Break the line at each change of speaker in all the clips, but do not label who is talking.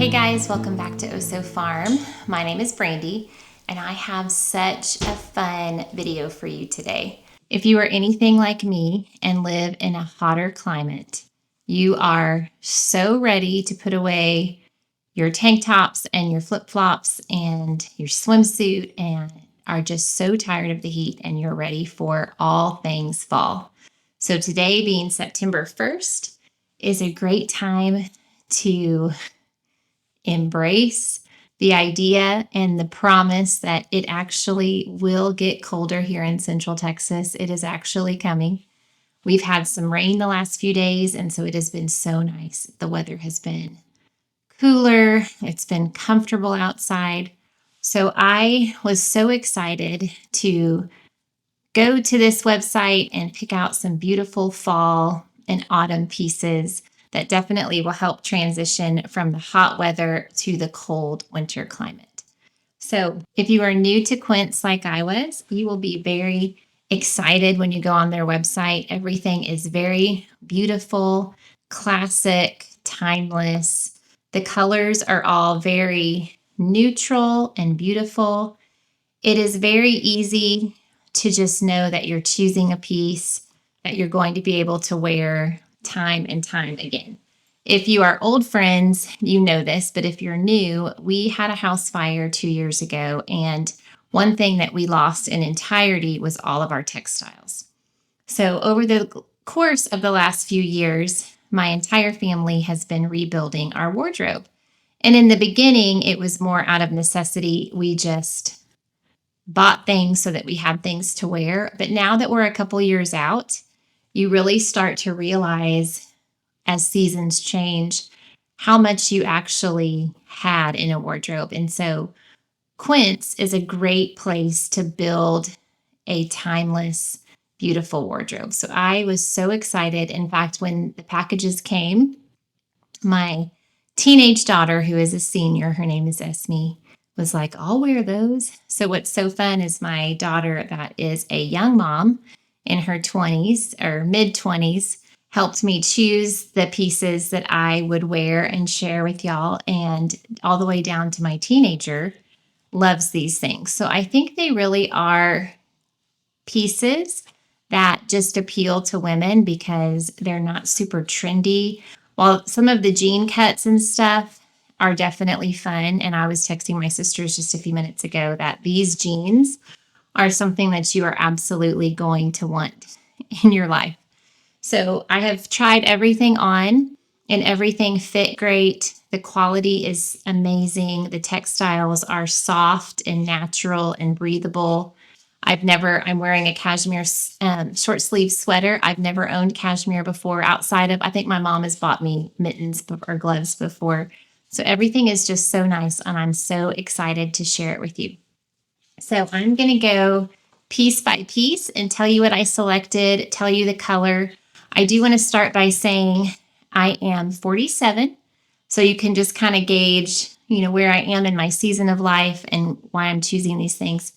Hey guys, welcome back to Oso Farm. My name is Brandy, and I have such a fun video for you today. If you are anything like me and live in a hotter climate, you are so ready to put away your tank tops and your flip-flops and your swimsuit and are just so tired of the heat and you're ready for all things fall. So today, being September 1st, is a great time to embrace the idea and the promise that it actually will get colder here in Central Texas. It is actually coming. We've had some rain the last few days, and so it has been so nice. The weather has been cooler. It's been comfortable outside. So I was so excited to go to this website and pick out some beautiful fall and autumn pieces that definitely will help transition from the hot weather to the cold winter climate. So if you are new to Quince like I was, you will be very excited when you go on their website. Everything is very beautiful, classic, timeless. The colors are all very neutral and beautiful. It is very easy to just know that you're choosing a piece that you're going to be able to wear time and time again. If you are old friends, you know this, but if you're new, we had a house fire 2 years ago, and one thing that we lost in entirety was all of our textiles. So over the course of the last few years, my entire family has been rebuilding our wardrobe. And in the beginning, it was more out of necessity. We just bought things so that we had things to wear. But now that we're a couple years out, you really start to realize as seasons change how much you actually had in a wardrobe. And so Quince is a great place to build a timeless, beautiful wardrobe. So I was so excited. In fact, when the packages came, my teenage daughter, who is a senior, her name is Esme, was like, I'll wear those. So what's so fun is my daughter, that is a young mom in her 20s or mid 20s, helped me choose the pieces that I would wear and share with y'all. And all the way down to my teenager loves these things. So I think they really are pieces that just appeal to women because they're not super trendy. While some of the jean cuts and stuff are definitely fun, and I was texting my sisters just a few minutes ago that these jeans are something that you are absolutely going to want in your life. So I have tried everything on, and everything fit great. The quality is amazing. The textiles are soft and natural and breathable. I'm wearing a cashmere short sleeve sweater. I've never owned cashmere before outside of, I think my mom has bought me mittens or gloves before. So everything is just so nice, and I'm so excited to share it with you. So I'm going to go piece by piece and tell you what I selected, tell you the color. I do want to start by saying I am 47, so you can just kind of gauge, where I am in my season of life and why I'm choosing these things.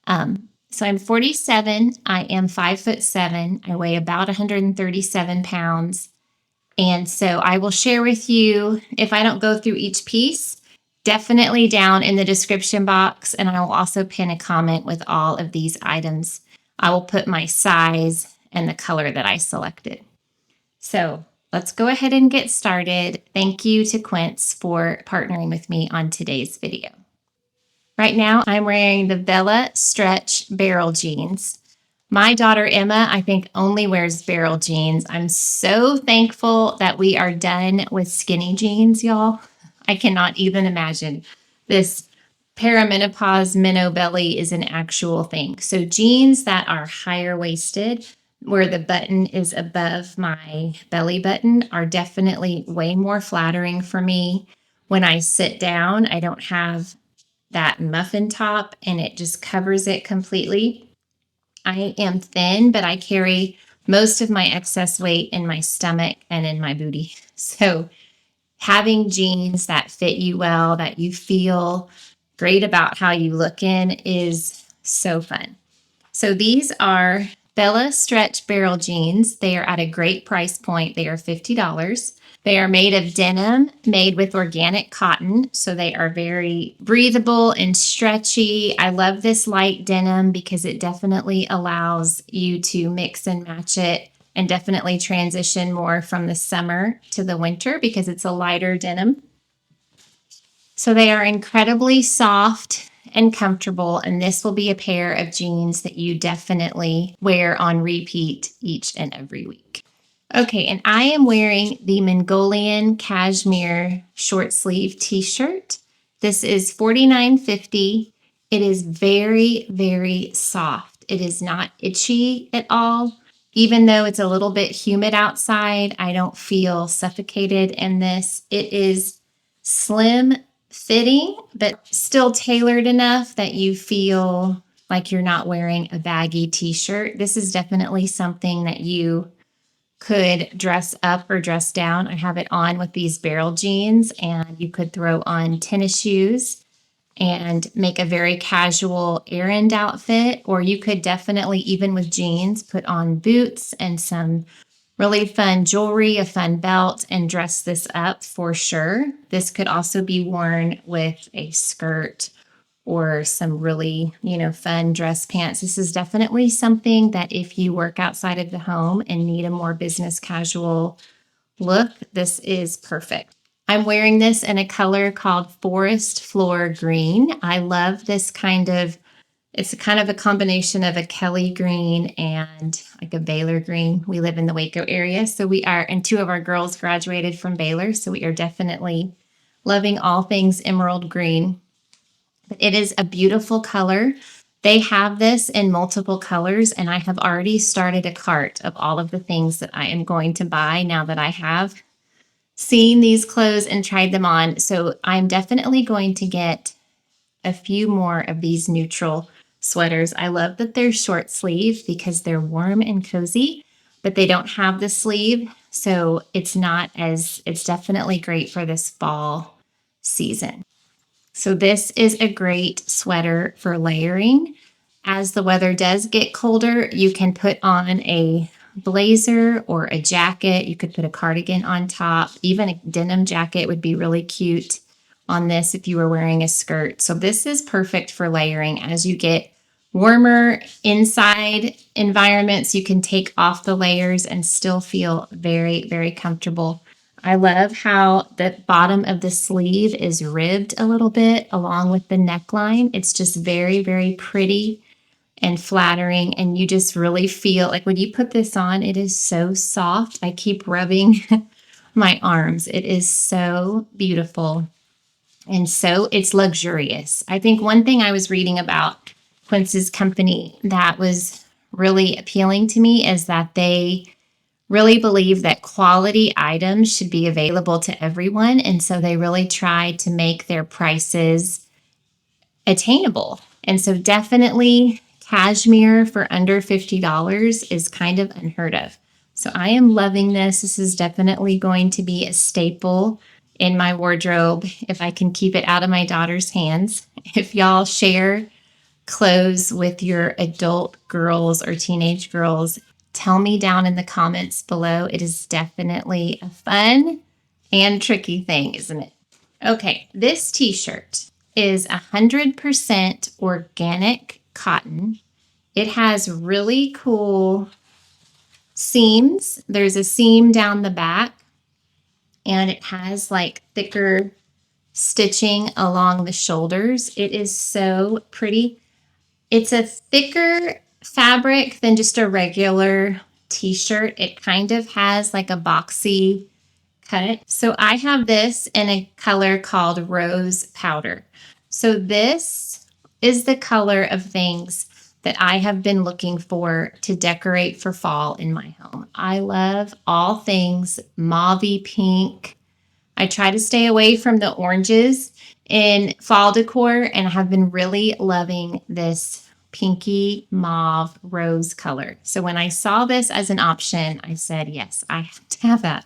So I'm 47. I am 5'7". I weigh about 137 pounds. And so I will share with you, if I don't go through each piece, definitely down in the description box. And I will also pin a comment with all of these items. I will put my size and the color that I selected. So let's go ahead and get started. Thank you to Quince for partnering with me on today's video. Right now, I'm wearing the Bella Stretch Barrel Jeans. My daughter, Emma, I think only wears barrel jeans. I'm so thankful that we are done with skinny jeans, y'all. I cannot even imagine. This perimenopause minnow belly is an actual thing. So jeans that are higher waisted, where the button is above my belly button, are definitely way more flattering for me. When I sit down, I don't have that muffin top and it just covers it completely. I am thin, but I carry most of my excess weight in my stomach and in my booty. So having jeans that fit you well, that you feel great about how you look in, is so fun. So these are Bella Stretch Barrel Jeans. They are at a great price point. They are $50. They are made of denim, made with organic cotton, so they are very breathable and stretchy. I love this light denim because it definitely allows you to mix and match it and definitely transition more from the summer to the winter because it's a lighter denim. So they are incredibly soft and comfortable, and this will be a pair of jeans that you definitely wear on repeat each and every week. Okay, and I am wearing the Mongolian cashmere short sleeve t-shirt. This is $49.50. It is very, very soft. It is not itchy at all. Even though it's a little bit humid outside, I don't feel suffocated in this. It is slim fitting, but still tailored enough that you feel like you're not wearing a baggy t-shirt. This is definitely something that you could dress up or dress down. I have it on with these barrel jeans, and you could throw on tennis shoes and make a very casual errand outfit, or you could definitely, even with jeans, put on boots and some really fun jewelry, a fun belt, and dress this up for sure. This could also be worn with a skirt or some really, fun dress pants. This is definitely something that if you work outside of the home and need a more business casual look, this is perfect. I'm wearing this in a color called Forest Floor Green. I love this it's kind of a combination of a Kelly green and like a Baylor green. We live in the Waco area, and two of our girls graduated from Baylor, so we are definitely loving all things emerald green. It is a beautiful color. They have this in multiple colors, and I have already started a cart of all of the things that I am going to buy now that I have seen these clothes and tried them on. So I'm definitely going to get a few more of these neutral sweaters. I love that they're short sleeve because they're warm and cozy, but they don't have the sleeve. So it's definitely great for this fall season. So this is a great sweater for layering. As the weather does get colder, you can put on a blazer or a jacket. You could put a cardigan on top. Even a denim jacket would be really cute on this if you were wearing a skirt. So this is perfect for layering. As you get warmer inside environments, you can take off the layers and still feel very, very comfortable. I love how the bottom of the sleeve is ribbed a little bit along with the neckline. It's just very, very pretty and flattering. And you just really feel like when you put this on, it is so soft. I keep rubbing my arms. It is so beautiful. And so it's luxurious. I think one thing I was reading about Quince's company that was really appealing to me is that they really believe that quality items should be available to everyone. And so they really try to make their prices attainable. And so definitely cashmere for under $50 is kind of unheard of. So I am loving this. This is definitely going to be a staple in my wardrobe if I can keep it out of my daughter's hands. If y'all share clothes with your adult girls or teenage girls, tell me down in the comments below. It is definitely a fun and tricky thing, isn't it? Okay, this t-shirt is 100% organic cotton. It has really cool seams. There's a seam down the back, and it has like thicker stitching along the shoulders. It is so pretty. It's a thicker fabric than just a regular t-shirt. It kind of has like a boxy cut. So I have this in a color called rose powder. So this is the color of things that I have been looking for to decorate for fall in my home. I love all things mauvey pink. I try to stay away from the oranges in fall decor, and I have been really loving this pinky mauve rose color. So when I saw this as an option, I said, yes, I have to have that.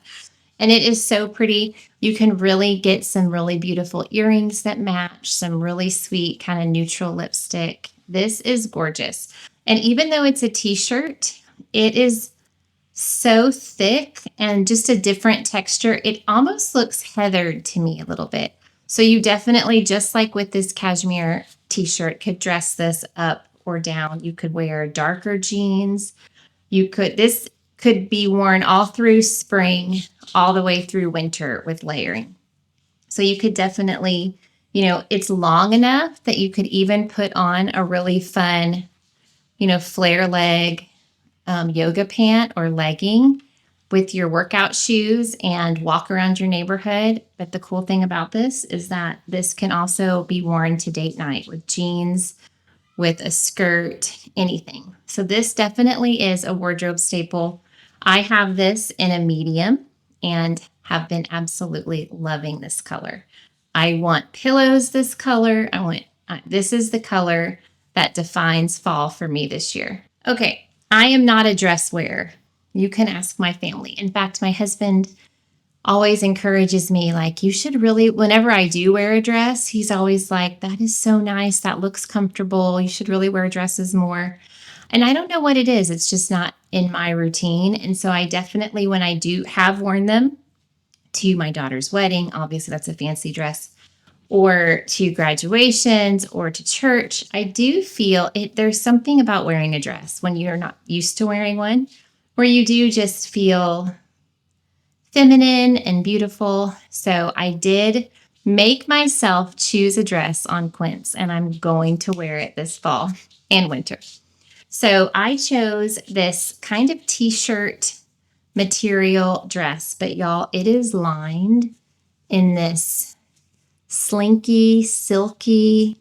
And it is so pretty. You can really get some really beautiful earrings that match, some really sweet kind of neutral lipstick. This is gorgeous. And even though it's a t-shirt, it is so thick and just a different texture. It almost looks heathered to me a little bit. So you definitely, just like with this cashmere t-shirt, could dress this up or down. You could wear darker jeans. This could be worn all through spring, all the way through winter with layering. So you could definitely, it's long enough that you could even put on a really fun, flare leg yoga pant or legging with your workout shoes and walk around your neighborhood. But the cool thing about this is that this can also be worn to date night with jeans, with a skirt, anything. So this definitely is a wardrobe staple. I have this in a medium and have been absolutely loving this color. I want pillows this color. This is the color that defines fall for me this year. Okay, I am not a dress wearer. You can ask my family. In fact, my husband always encourages me, like, you should really, whenever I do wear a dress, he's always like, that is so nice. That looks comfortable. You should really wear dresses more. And I don't know what it is. It's just not in my routine. And so I definitely, when I do have worn them to my daughter's wedding, obviously that's a fancy dress, or to graduations or to church, I do feel it. There's something about wearing a dress when you're not used to wearing one, where you do just feel feminine and beautiful. So I did make myself choose a dress on Quince, and I'm going to wear it this fall and winter. So I chose this kind of t-shirt material dress, but y'all, it is lined in this slinky, silky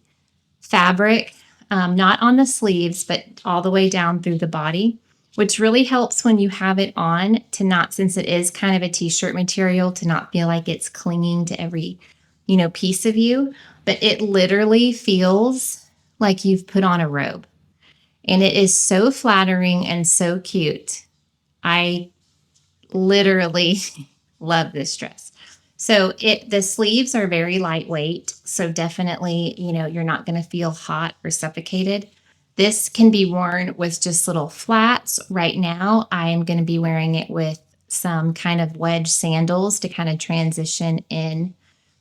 fabric, not on the sleeves, but all the way down through the body, which really helps when you have it on to not, since it is kind of a t-shirt material, to not feel like it's clinging to every, piece of you. But it literally feels like you've put on a robe. And it is so flattering and so cute. I literally love this dress. So the sleeves are very lightweight. So definitely, you're not going to feel hot or suffocated. This can be worn with just little flats. Right now, I am going to be wearing it with some kind of wedge sandals to kind of transition in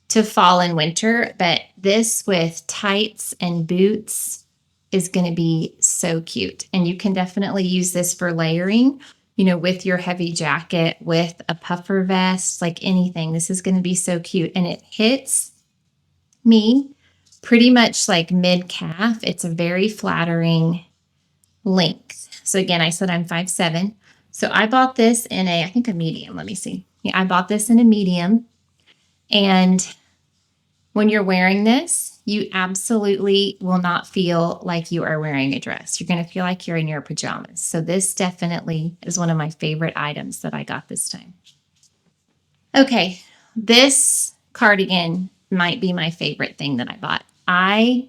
to fall and winter. But this with tights and boots is going to be so cute. And you can definitely use this for layering, with your heavy jacket, with a puffer vest, like anything. This is going to be so cute. And it hits me pretty much like mid calf. It's a very flattering length. So again, I said I'm 5'7". So I bought this in I think a medium. Let me see. Yeah, I bought this in a medium. And when you're wearing this, you absolutely will not feel like you are wearing a dress. You're going to feel like you're in your pajamas. So this definitely is one of my favorite items that I got this time. Okay, this cardigan might be my favorite thing that I bought. I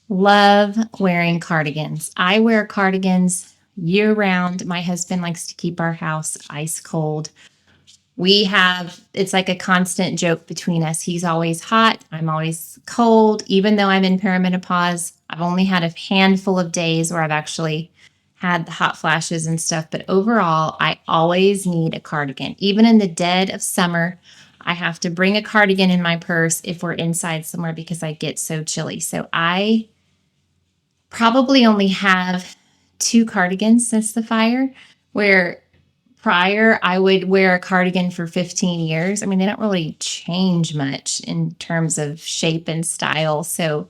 love wearing cardigans. I wear cardigans year round. My husband likes to keep our house ice cold. It's like a constant joke between us. He's always hot. I'm always cold. Even though I'm in perimenopause, I've only had a handful of days where I've actually had the hot flashes and stuff. But overall, I always need a cardigan. Even in the dead of summer, I have to bring a cardigan in my purse if we're inside somewhere because I get so chilly. So I probably only have 2 cardigans since the fire, where prior, I would wear a cardigan for 15 years. I mean, they don't really change much in terms of shape and style. So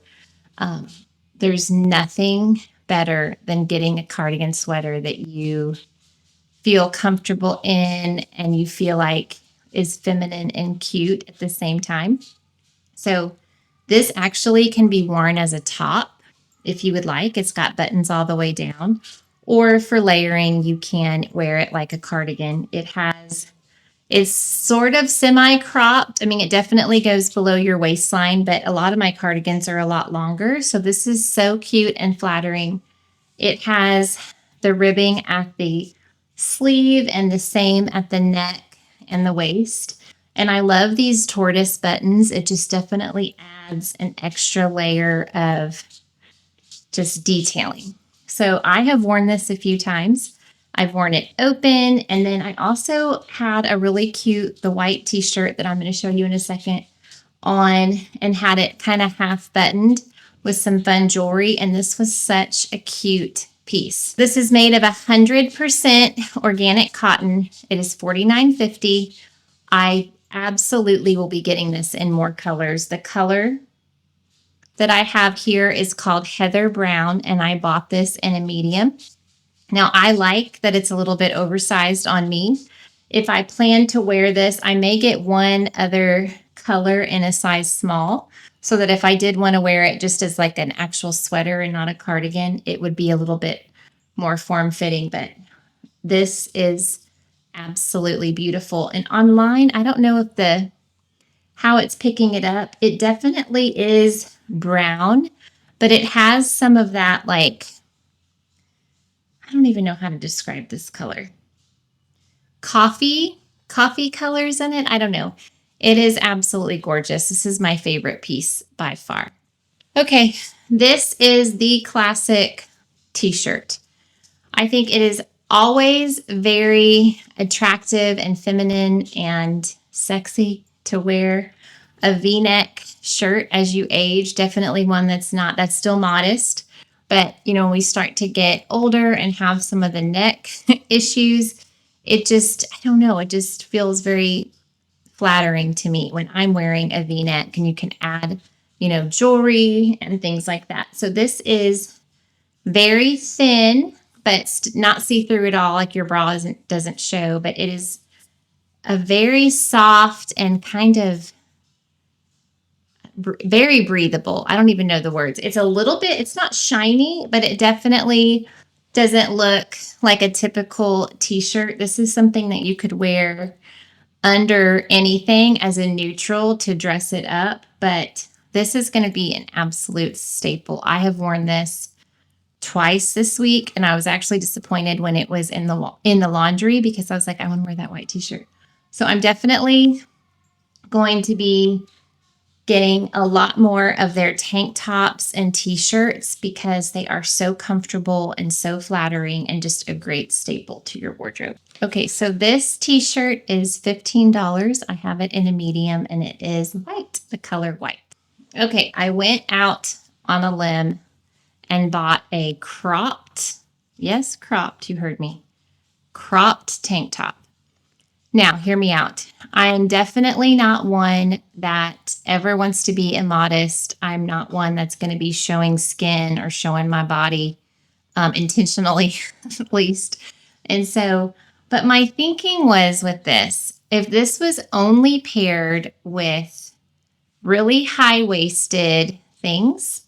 there's nothing better than getting a cardigan sweater that you feel comfortable in and you feel like is feminine and cute at the same time. So this actually can be worn as a top if you would like. It's got buttons all the way down. Or for layering, you can wear it like a cardigan. It's sort of semi-cropped. I mean, it definitely goes below your waistline, but a lot of my cardigans are a lot longer. So this is so cute and flattering. It has the ribbing at the sleeve and the same at the neck and the waist. And I love these tortoise buttons. It just definitely adds an extra layer of just detailing. So I have worn this a few times. I've worn it open. And then I also had a really cute, the white t-shirt that I'm going to show you in a second on, and had it kind of half buttoned with some fun jewelry. And this was such a cute piece. This is made of 100% organic cotton. It is $49.50. I absolutely will be getting this in more colors. The color that I have here is called Heather Brown, and I bought this in a medium. Now, I like that it's a little bit oversized on me. If I plan to wear this, I may get one other color in a size small, so that if I did want to wear it just as like an actual sweater and not a cardigan, it would be a little bit more form-fitting. But this is absolutely beautiful. And online, I don't know if how it's picking it up. It definitely is brown, but it has some of that, like, I don't even know how to describe this color. Coffee colors in it. I don't know. It is absolutely gorgeous. This is my favorite piece by far. Okay, this is the classic t-shirt. I think it is always very attractive and feminine and sexy to wear a V-neck shirt as you age. Definitely one that's still modest. But, when we start to get older and have some of the neck issues, I don't know, it just feels very flattering to me when I'm wearing a V-neck, and you can add, jewelry and things like that. So this is very thin, but not see-through at all, like your bra doesn't show, but it is a very soft and kind of very breathable. I don't even know the words. It's not shiny, but it definitely doesn't look like a typical t-shirt. This is something that you could wear under anything as a neutral to dress it up, but this is going to be an absolute staple. I have worn this twice this week, and I was actually disappointed when it was in the laundry, because I was like, I want to wear that white t-shirt. So I'm definitely going to be getting a lot more of their tank tops and t-shirts, because they are so comfortable and so flattering and just a great staple to your wardrobe. Okay, so this t-shirt is $15. I have it in a medium, and it is white, the color white. Okay, I went out on a limb and bought a cropped, yes, cropped, you heard me, cropped tank top. Now, hear me out. I am definitely not one that ever wants to be immodest. I'm not one that's going to be showing skin or showing my body intentionally, at least. And so, but my thinking was with this, if this was only paired with really high-waisted things,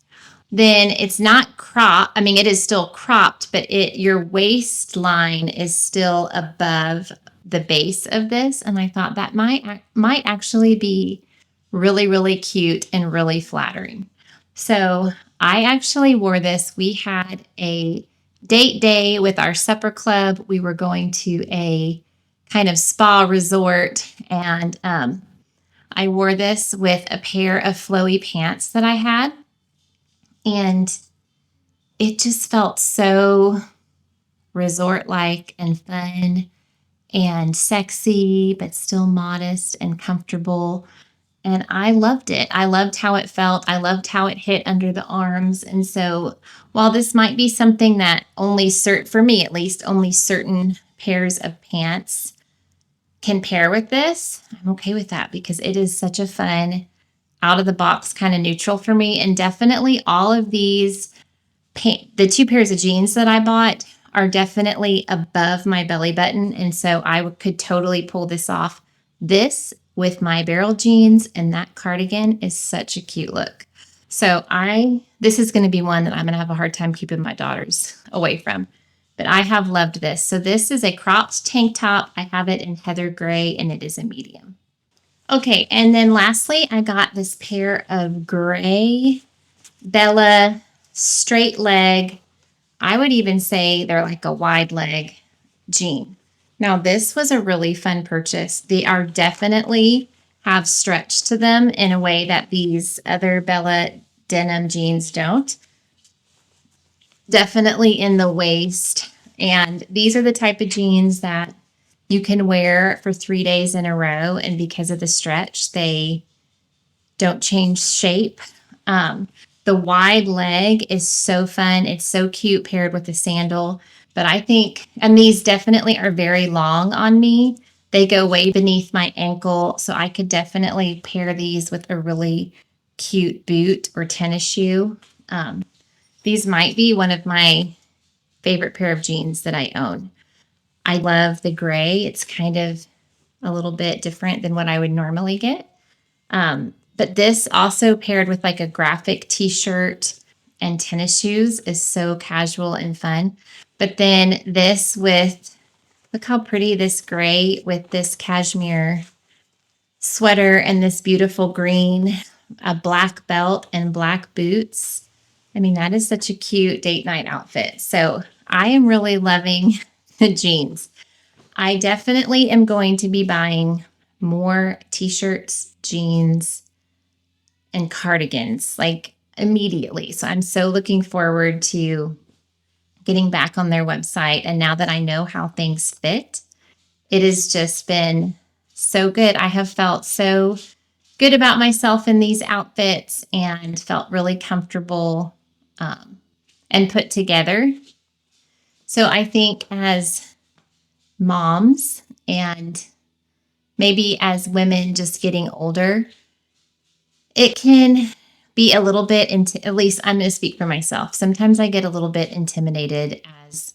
then it's not cropped. I mean, it is still cropped, but your waistline is still above the base of this. And I thought that might actually be really, really cute and really flattering. So I actually wore this. We had a date day with our supper club. We were going to a kind of spa resort, and I wore this with a pair of flowy pants that I had. And it just felt so resort-like and fun and sexy, but still modest and comfortable. And I loved it. I loved how it felt. I loved how it hit under the arms. And so while this might be something that for me at least, only certain pairs of pants can pair with this, I'm okay with that, because it is such a fun, out of the box kind of neutral for me. And definitely all of these, the 2 pairs of jeans that I bought are definitely above my belly button. And so I could totally pull this off. This with my barrel jeans and that cardigan is such a cute look. So this is going to be one that I'm going to have a hard time keeping my daughters away from. But I have loved this. So this is a cropped tank top. I have it in heather gray, and it is a medium. Okay, and then lastly, I got this pair of gray Bella straight leg. I would even say they're like a wide leg jean. Now, this was a really fun purchase. They are definitely have stretch to them in a way that these other Bella denim jeans don't. Definitely in the waist And these are the type of jeans that you can wear for 3 days in a row. And because of the stretch, they don't change shape. The wide leg is so fun. It's so cute paired with the sandal. But I think, and these definitely are very long on me. They go way beneath my ankle. So I could definitely pair these with a really cute boot or tennis shoe. These might be one of my favorite pair of jeans that I own. I love the gray. It's kind of a little bit different than what I would normally get. But this also paired with like a graphic t-shirt and tennis shoes is so casual and fun. But then this with, look how pretty this gray with this cashmere sweater and this beautiful green, a black belt and black boots. I mean, that is such a cute date night outfit. So I am really loving the jeans. I definitely am going to be buying more t-shirts, jeans, and cardigans like immediately. So I'm so looking forward to getting back on their website. And now that I know how things fit, it has just been so good. I have felt so good about myself in these outfits and felt really comfortable and put together. So I think as moms and maybe as women just getting older, it can be a little bit, at least I'm going to speak for myself. Sometimes I get a little bit intimidated as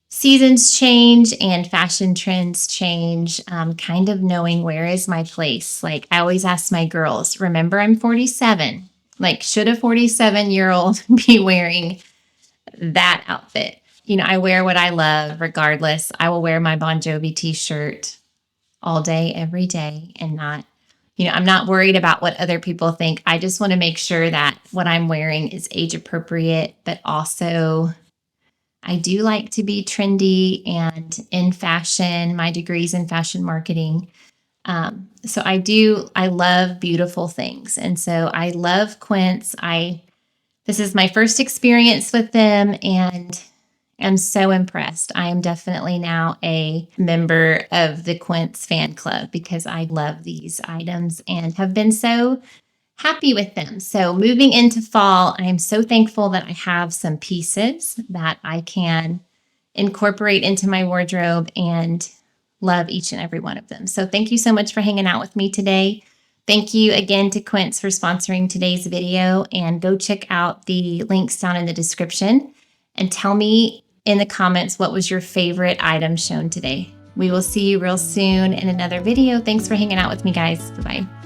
seasons change and fashion trends change, kind of knowing where is my place. Like I always ask my girls, remember I'm 47. Like should a 47-year-old be wearing that outfit? You know, I wear what I love regardless. I will wear my Bon Jovi t-shirt all day, every day, and not, I'm not worried about what other people think. I just want to make sure that what I'm wearing is age appropriate, but also I do like to be trendy and in fashion. My degree's in fashion marketing. So I love beautiful things. And so I love Quince. This is my first experience with them and I'm so impressed. I am definitely now a member of the Quince fan club because I love these items and have been so happy with them. So moving into fall, I am so thankful that I have some pieces that I can incorporate into my wardrobe and love each and every one of them. So thank you so much for hanging out with me today. Thank you again to Quince for sponsoring today's video, and go check out the links down in the description and tell me in the comments what was your favorite item shown today. We will see you real soon in another video. Thanks for hanging out with me, guys. Bye-bye.